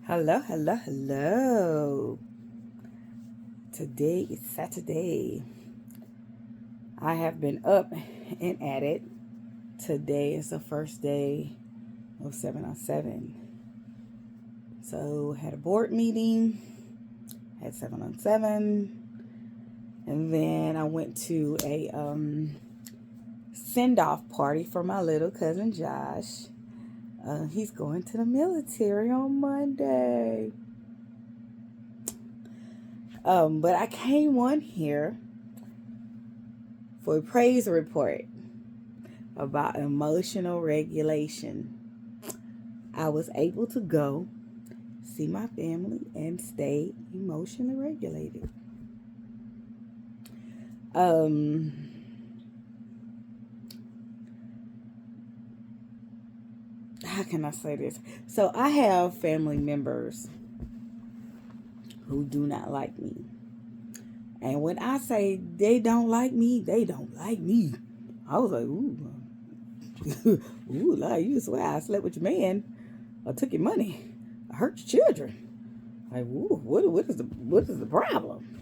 Hello, hello, hello. Today is Saturday. I have been up and at it. Today is the first day of 7 on 7. So, had a board meeting, had 7 on 7, and then I went to a send off party for my little cousin Josh. He's going to the military on Monday. But I came on here for a praise report about emotional regulation. I was able to go see my family and stay emotionally regulated. How can I say this? So I have family members who do not like me. And when I say they don't like me, they don't like me. I was like, ooh, ooh, like you swear I slept with your man, I took your money, I hurt your children. Like, ooh, what is the problem?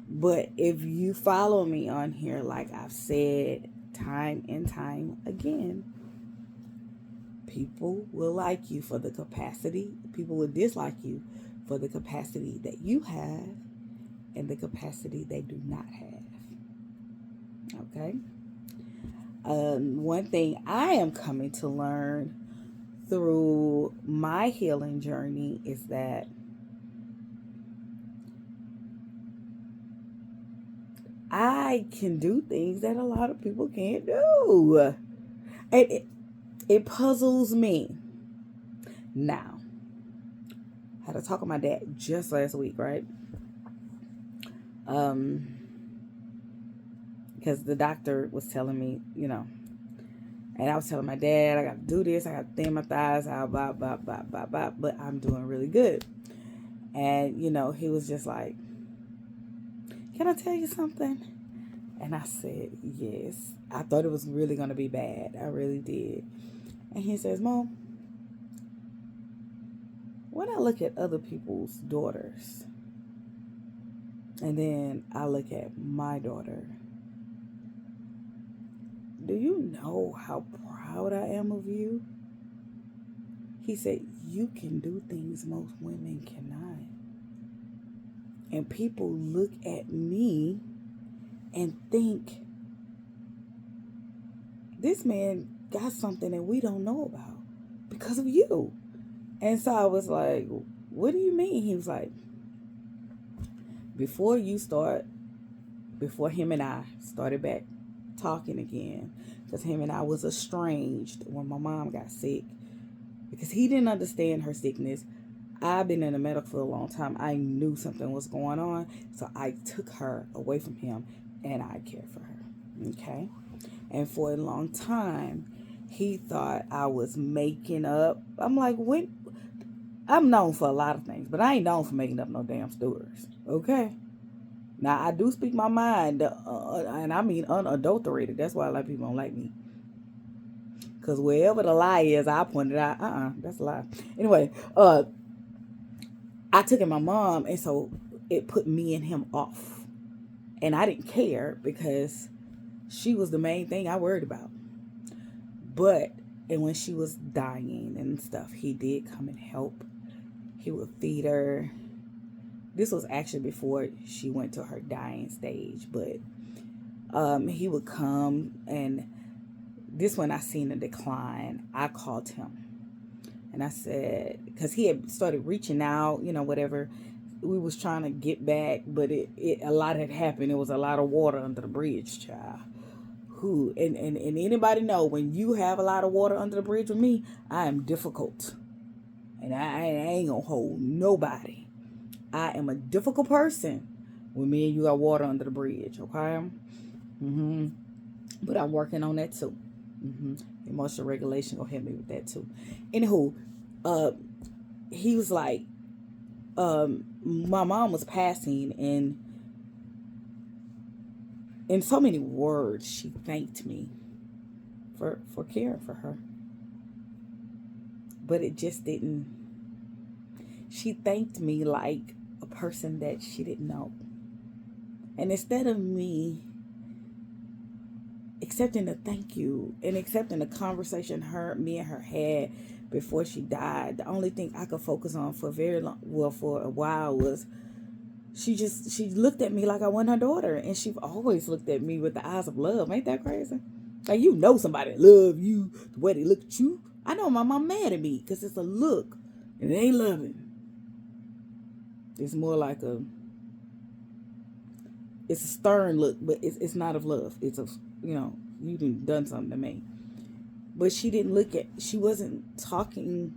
But if you follow me on here, like I've said time and time again, people will like you for the capacity. People will dislike you for the capacity that you have and the capacity they do not have. Okay? One thing I am coming to learn through my healing journey is that I can do things that a lot of people can't do. And it puzzles me. Now, I had a talk with my dad just last week, right? Because the doctor was telling me, and I was telling my dad, I got to do this, I got to thin my thighs out, blah, blah, blah, blah, blah, but I'm doing really good. And, he was just like, can I tell you something? And I said, yes. I thought it was really going to be bad. I really did. And he says, Mom, when I look at other people's daughters, and then I look at my daughter, do you know how proud I am of you? He said, you can do things most women cannot. And people look at me and think, this man got something that we don't know about because of you. And so I was like, what do you mean? He was like, before him and I started back talking again, because him and I was estranged when my mom got sick, because he didn't understand her sickness. I've been in the medical for a long time. I knew something was going on, so I took her away from him and I cared for her. Okay? And for a long time, he thought I was making up. I'm like, when? I'm known for a lot of things, but I ain't known for making up no damn stories. Okay? Now, I do speak my mind, and I mean unadulterated. That's why a lot of people don't like me. Because wherever the lie is, I point it out. That's a lie. Anyway, I took in my mom, and so it put me and him off. And I didn't care because she was the main thing I worried about. And when she was dying and stuff, he did come and help. He would feed her. This was actually before she went to her dying stage, but he would come, and this one I seen a decline. I called him and I said, because he had started reaching out, whatever. We was trying to get back, but a lot had happened. It was a lot of water under the bridge, child. And anybody know, when you have a lot of water under the bridge with me, I am difficult. And I ain't gonna hold nobody. I am a difficult person when me and you got water under the bridge, okay? But I'm working on that too. Emotional regulation gonna help me with that too. Anywho, he was like, my mom was passing, and in so many words, she thanked me for caring for her. But it just didn't She thanked me like a person that she didn't know. And instead of me accepting the thank you and accepting the conversation me and her had before she died, the only thing I could focus on for for a while was she looked at me like I wasn't her daughter, and she always looked at me with the eyes of love. Ain't that crazy? Like, you know, somebody love you the way they look at you. I know my mom mad at me because it's a look and it ain't loving. It's more like it's a stern look, but it's not of love. It's a, you done something to me. But she wasn't talking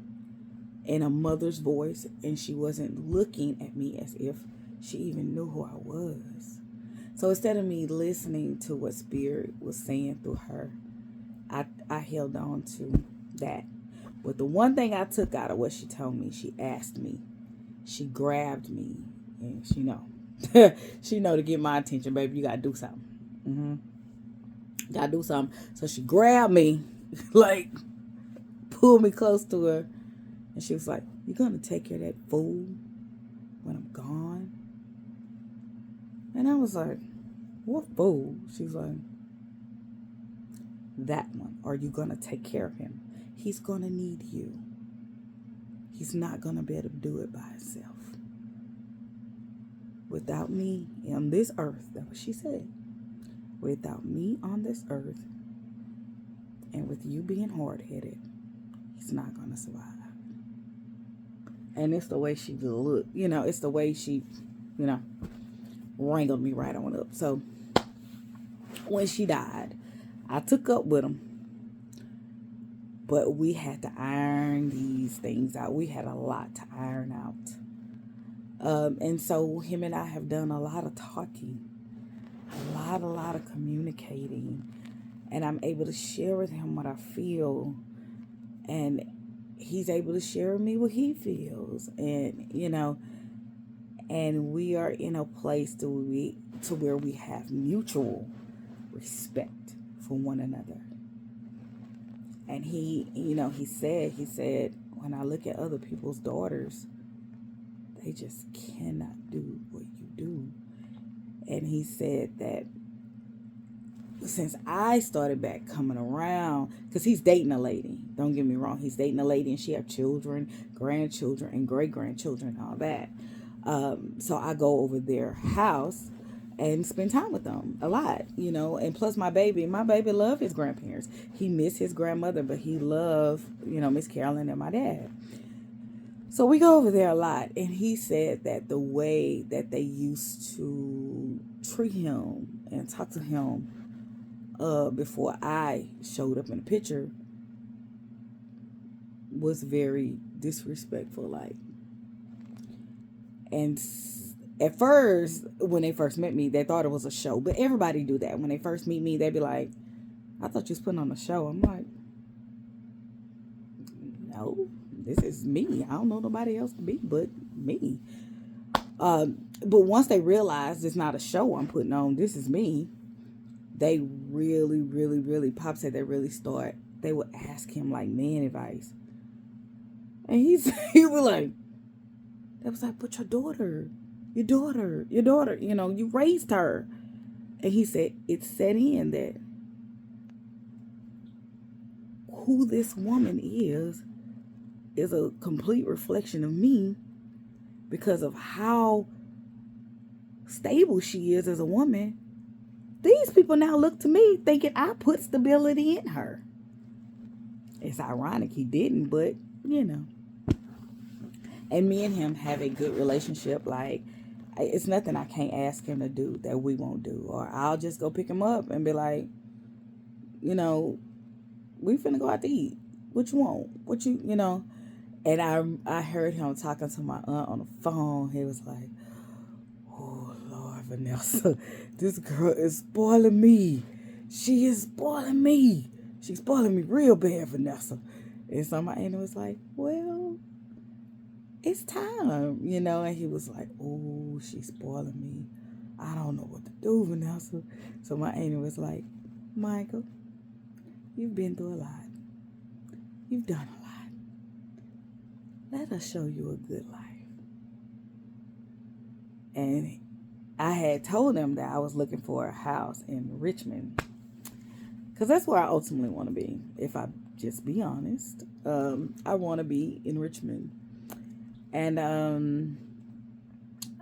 in a mother's voice, and she wasn't looking at me as if she even knew who I was. So instead of me listening to what Spirit was saying through her, I held on to that. But the one thing I took out of what she told me, she asked me, she grabbed me, and she know. She know to get my attention, baby, you gotta do something. Gotta do something. So she grabbed me, like, pulled me close to her, and she was like, you gonna take care of that fool when I'm gone? And I was like, what fool? She's like, that one. Are you gonna take care of him? He's gonna need you. He's not gonna be able to do it by himself. Without me on this earth, that's what she said. Without me on this earth, and with you being hard-headed, he's not gonna survive. And it's the way she looked, it's the way she, wrangled me right on up. So when she died, I took up with him, but we had to iron these things out. We had a lot to iron out. And so him and I have done a lot of talking, a lot of communicating, and I'm able to share with him what I feel, and he's able to share with me what he feels, and and we are in a place to where we have mutual respect for one another. And he said, when I look at other people's daughters, they just cannot do what you do. And he said that since I started back coming around, because he's dating a lady, don't get me wrong, he's dating a lady, and she have children, grandchildren, and great-grandchildren, and all that. So I go over their house and spend time with them a lot, and plus my baby loved his grandparents. He missed his grandmother, but he loved, Miss Carolyn and my dad. So we go over there a lot, and he said that the way that they used to treat him and talk to him before I showed up in the picture was very disrespectful, like. And at first, when they first met me, they thought it was a show, but everybody do that. When they first meet me, they be like, I thought you was putting on a show. I'm like, no, this is me. I don't know nobody else to be but me. But once they realize it's not a show I'm putting on, this is me, they really, really, really, Pop said they would ask him like man advice. And he was like, but your daughter, you raised her. And he said, it set in that who this woman is a complete reflection of me because of how stable she is as a woman. These people now look to me thinking I put stability in her. It's ironic he didn't, but And me and him have a good relationship. Like, it's nothing I can't ask him to do that we won't do. Or I'll just go pick him up and be like, we finna go out to eat. What you want? And I heard him talking to my aunt on the phone. He was like, oh, Lord, Vanessa, this girl is spoiling me. She is spoiling me. She's spoiling me real bad, Vanessa. And so my aunt was like, well, it's time, and he was like, oh, she's spoiling me. I don't know what to do, Vanessa. So my auntie was like, Michael, you've been through a lot. You've done a lot. Let us show you a good life. And I had told him that I was looking for a house in Richmond, because that's where I ultimately want to be. If I just be honest, I want to be in Richmond. And I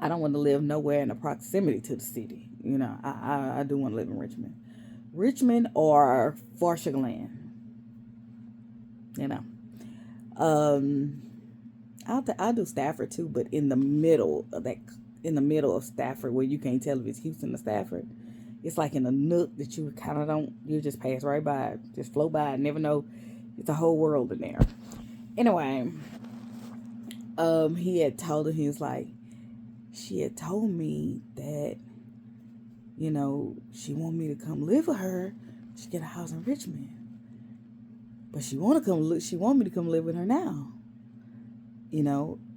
don't want to live nowhere in the proximity to the city. I do want to live in Richmond. Richmond or Far Sugar Land. You know. Um, I'll do Stafford too, but in the middle of Stafford, where you can't tell if it's Houston or Stafford. It's like in a nook that you kind of don't. You just pass right by, just flow by, and never know. It's a whole world in there. Anyway, he had told her, he was like, she had told me that, she wanted me to come live with her. She get a house in Richmond, but she want me to come live with her now.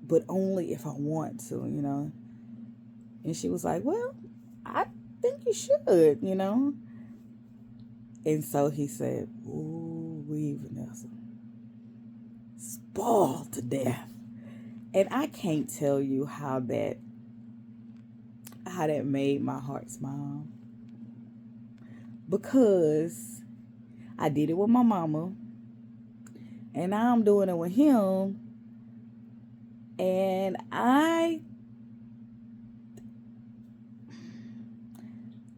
But only if I want to. And she was like, well, I think you should. And so he said, ooh, Vanessa, spoiled to death. And I can't tell you how that made my heart smile. Because I did it with my mama. And now I'm doing it with him. And I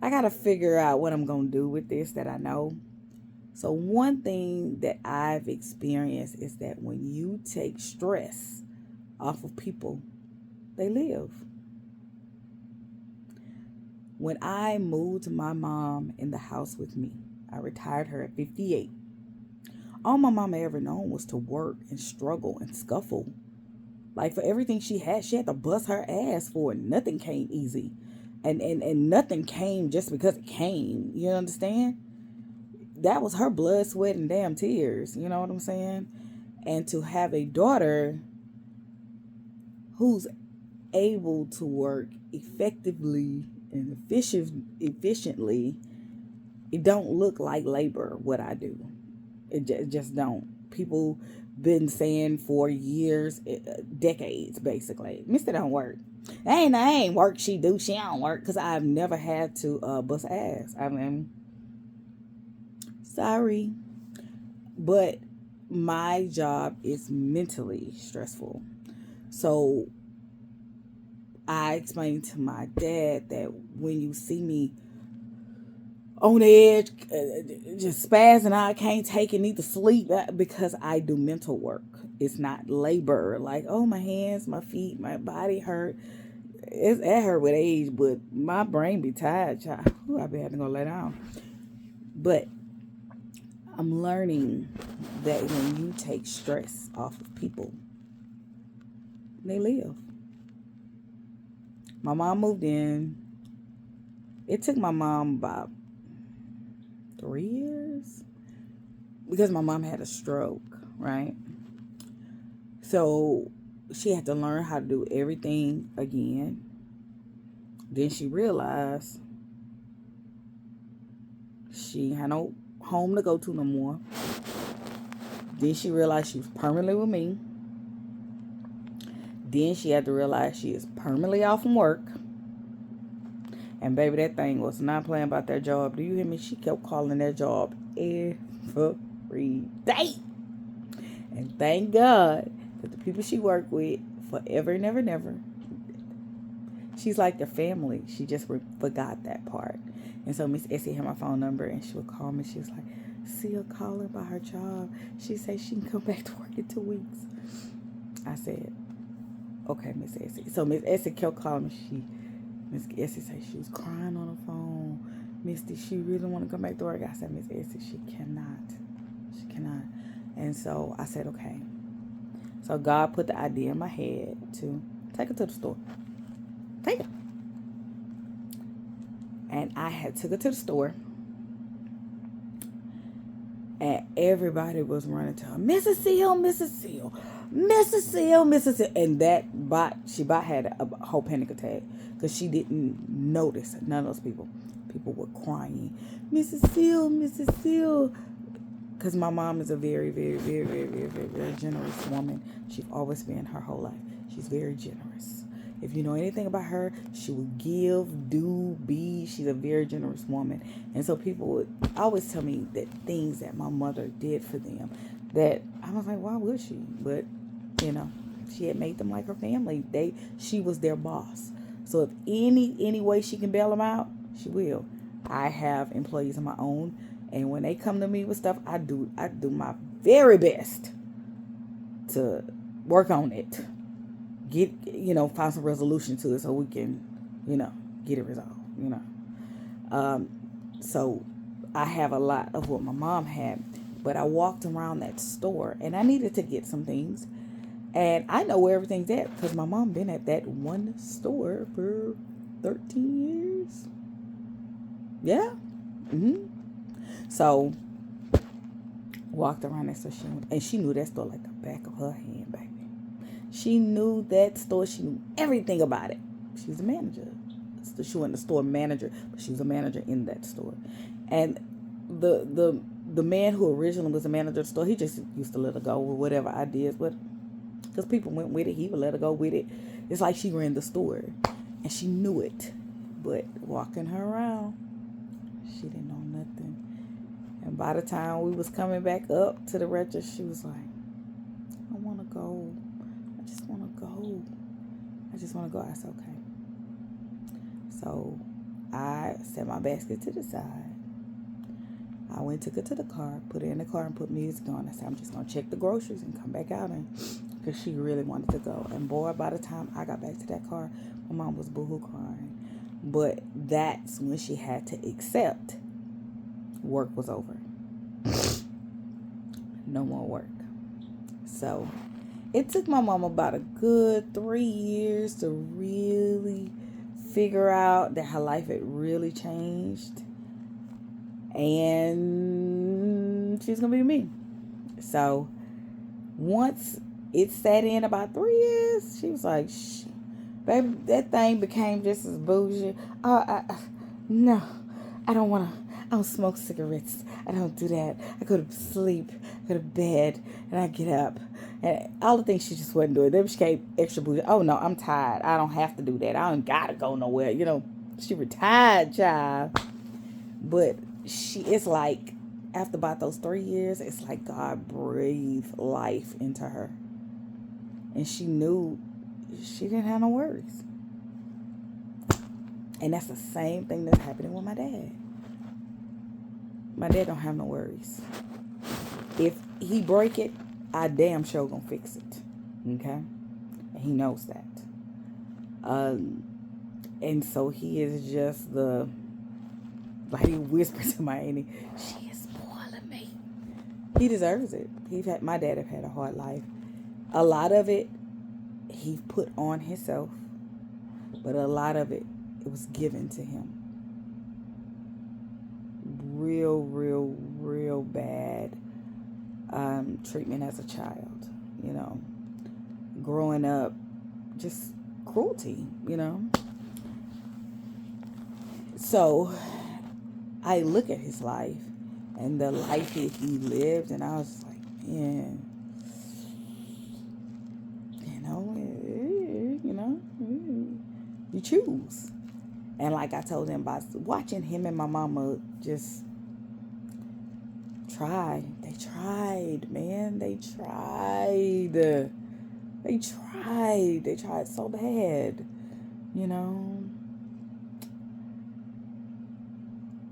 got to figure out what I'm going to do with this that I know. So one thing that I've experienced is that when you take stress off of people, they live. When I moved my mom in the house with me, I retired her at 58. All my mama ever known was to work and struggle and scuffle. Like, for everything she had to bust her ass for it. Nothing came easy. And nothing came just because it came. You understand? That was her blood, sweat, and damn tears. You know what I'm saying? And to have a daughter who's able to work effectively and efficiently, it don't look like labor what I do. It just don't. People been saying for years, decades basically, Mister don't work. I ain't work. She don't work, because I've never had to bust ass. I mean, sorry, but my job is mentally stressful. So I explained to my dad that when you see me on the edge, just spazzing out, I can't take it, need to sleep, because I do mental work. It's not labor. Like, oh, my hands, my feet, my body hurt. It hurt with age, but my brain be tired, child. I be having to go lay down. But I'm learning that when you take stress off of people, they live. My mom moved in. It took my mom about 3 years, because my mom had a stroke, right? So she had to learn how to do everything again. Then she realized she had no home to go to no more. Then she realized she was permanently with me. Then she had to realize she is permanently off from work. And baby, that thing was not playing about that job. Do you hear me? She kept calling that job every day. And thank God that the people she worked with forever and ever, never. She's like their family. She just forgot that part. And so Miss Essie had my phone number, and she would call me. She was like, see her call her about her job. She said she can come back to work in 2 weeks. I said, okay, Miss Essie. So Miss Essie kept calling me. Miss Essie said she was crying on the phone. Misty, she really want to come back to work. I said, Miss Essie, she cannot. She cannot. And so I said, okay. So God put the idea in my head to take her to the store. Take her. And I had took her to the store. And everybody was running to her. Mrs. Seal, Mrs. Seal, Mrs. Seal, Mrs. Seal. And she had a whole panic attack, because she didn't notice none of those people. People were crying, Mrs. Seal, Mrs. Seal. Because my mom is a very, very, very, very, very, very, very generous woman. She's always been her whole life. She's very generous. If you know anything about her, she would give, do, be. She's a very generous woman. And so people would always tell me that things that my mother did for them, that I was like, why would she? But, she had made them like her family. She was their boss. So if any way she can bail them out, she will. I have employees of my own, and when they come to me with stuff, I do my very best to work on it. Get, find some resolution to it so we can, get it resolved, So I have a lot of what my mom had, but I walked around that store and I needed to get some things. And I know where everything's at because my mom been at that one store for 13 years. Yeah. So walked around that store, and she knew that store like the back of her hand, baby. She knew that store. She knew everything about it. She was a manager. She wasn't a store manager, but she was a manager in that store. And the man who originally was the manager of the store, he just used to let her go with whatever ideas, but because people went with it, he would let her go with it. It's like she ran the store, and she knew it. But walking her around, she didn't know nothing. And by the time we was coming back up to the register, she was like, I want to go. I just want to go. I said, okay. So I set my basket to the side. I went, took it to the car, put it in the car, and put music on. I said, I'm just going to check the groceries and come back out. And because she really wanted to go. And boy, by the time I got back to that car, my mom was boohoo crying. But that's when she had to accept work was over. No more work. So it took my mom about a good 3 years to really figure out that her life had really changed. And she's going to be me. So once it sat in about 3 years, she was like, baby, that thing became just as bougie. No, I don't smoke cigarettes. I don't do that. I go to sleep, go to bed, and I get up. And all the things she just wasn't doing. Then she became extra bougie. Oh, no, I'm tired. I don't have to do that. I don't got to go nowhere. She retired, child. But it's like, after about those 3 years, it's like God breathed life into her. And she knew she didn't have no worries. And that's the same thing that's happening with my dad. My dad don't have no worries. If he break it, I damn sure gonna fix it. Okay? And he knows that. And so he is just like he whispers to my auntie, she is spoiling me. He deserves it. My dad have had a hard life. A lot of it he put on himself, but a lot of it was given to him. Real bad treatment as a child, growing up, just cruelty, So I look at his life and the life that he lived, and I was like, man, you choose. And like I told him, by watching him and my mama just try. They tried, man. They tried. They tried so bad,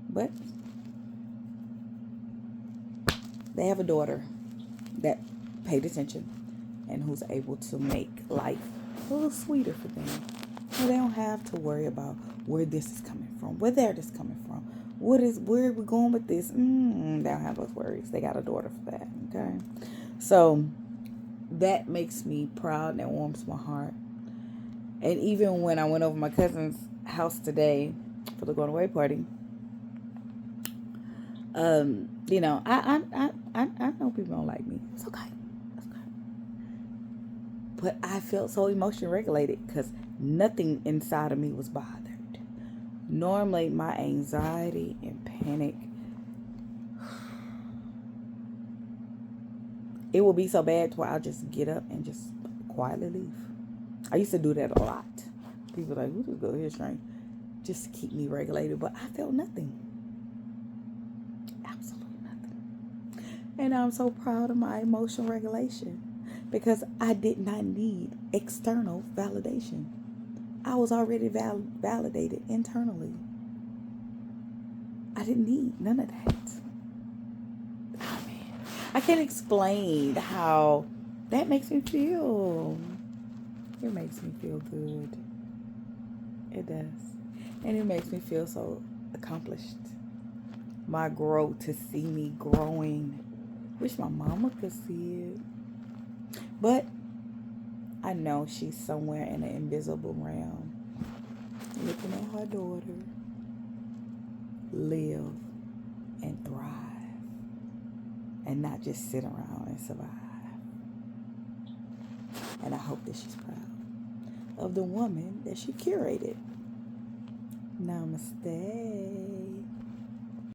But they have a daughter that paid attention and who's able to make life a little sweeter for them. So they don't have to worry about where this is coming from, where that is coming from, where we're going with this. They don't have those worries. They got a daughter for that. Okay, so that makes me proud and that warms my heart. And even when I went over my cousin's house today for the going away party, I know people don't like me. It's okay. But I felt so emotionally regulated because nothing inside of me was bothered. Normally, my anxiety and panic, it will be so bad to where I'll just get up and just quietly leave. I used to do that a lot. People like, who just go here trying just to keep me regulated? But I felt nothing. Absolutely nothing. And I'm so proud of my emotional regulation because I did not need external validation. I was already validated internally. I didn't need none of that. Oh, man. I can't explain how that makes me feel. It makes me feel good. It does. And it makes me feel so accomplished. My growth, to see me growing. Wish my mama could see it. But I know she's somewhere in an invisible realm, looking at her daughter live and thrive, and not just sit around and survive. And I hope that she's proud of the woman that she curated. Namaste.